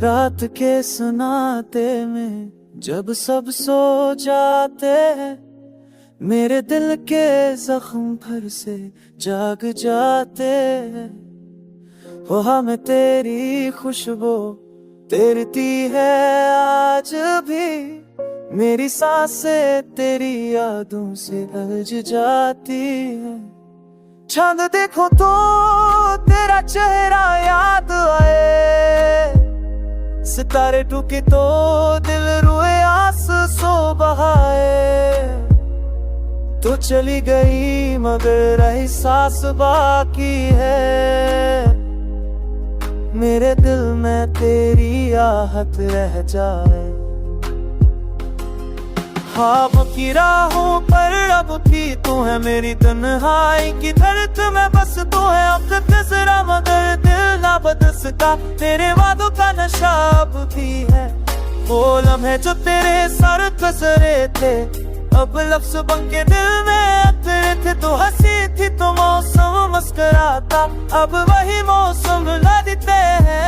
रात के सुनाते में जब सब सो जाते हैं, मेरे दिल के जख्म भर से जाग जाते हैं। वो हमें तेरी खुशबू तेरती है आज भी, मेरी सांसें तेरी यादों से उलझ जाती है। चांद देखो तो तेरा चेहरा याद आए, सितारे टूके तो दिल रुए आंसू बहाए। तो चली गई मगर एहसास बाकी है, मेरे दिल में तेरी आहट रह जाए। ख्वाब की राहों पर अब भी तू है, मेरी तन्हाई की धरत में बस तू है। अब जरा मगर दिल ना बदल सका, तेरे वादों का नशा अब भी है। वो लम्हे जो तेरे सर कसरे थे, अब लफ्ज़ बन के दिल में अतरे थे। तो हंसी थी तो मौसम मुस्कुराता, अब वही मौसम रुला देते हैं।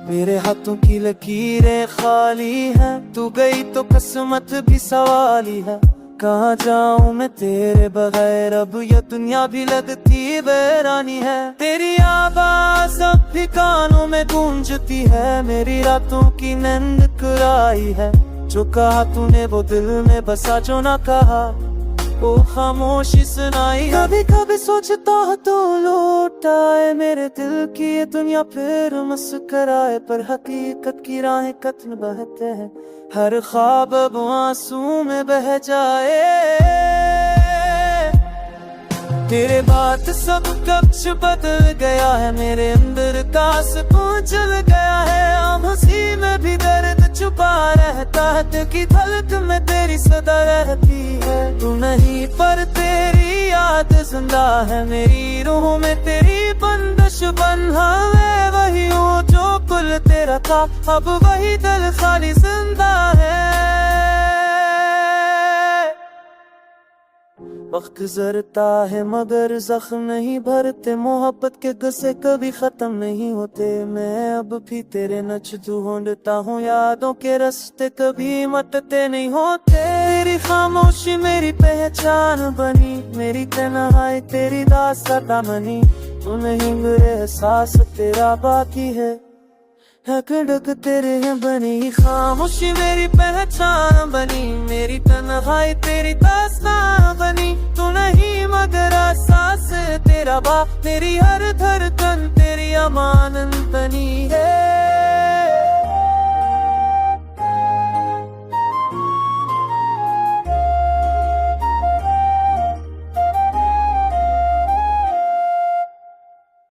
मेरे हाथों की लकीरें खाली हैं, तू गई तो किस्मत भी सवाली है। कहाँ जाऊं मैं तेरे बगैर, अब ये दुनिया भी लगती वीरानी है। तेरी आवाज़ अब भी कानों में गूंजती है, मेरी रातों की नींद कुराई है। जो कहा तूने वो दिल में बसा, जो ना कहा वो खामोशी सुनाई। कभी कभी सोचता है तो लौट आए मेरे दिल की ये दुनिया, फिर मुस्कुराए। पर हकीकत की राहें कत्ल बहते हैं, हर ख्वाब अब आंसू में बह जाए। तेरे बात सब कुछ बदल गया है, मेरे अंदर का सुकून चल गया है। आम हंसी में भी दर्द छुपा रहता है, दिल की धड़कन में तेरी सदा रहती है। तू नहीं पर तेरी याद जिंदा है, मेरी रूह में तेरी बंदिश बंधा है। वही हूँ जो कुल तेरा था, अब वही दिल खाली जिंदा है। वक्त गुजरता है मगर जख्म नहीं भरते, मोहब्बत के गुस्से कभी खत्म नहीं होते। मैं अब भी तेरे नचदू ढूंढता हूँ, यादों के रास्ते कभी मटते नहीं होते। तेरी खामोशी मेरी पहचान बनी, मेरी तन्हाई तेरी दास्तां बनी। तू नहीं मेरे एहसास तेरा बाकी है, धड़क तेरे हैं बनी। खामोशी मेरी पहचान बनी, मेरी तन्हाई तेरी दास्तां बनी। तू नहीं मगर एहसास तेरा बा, मेरी हर धड़कन तेरी अमानत बनी है।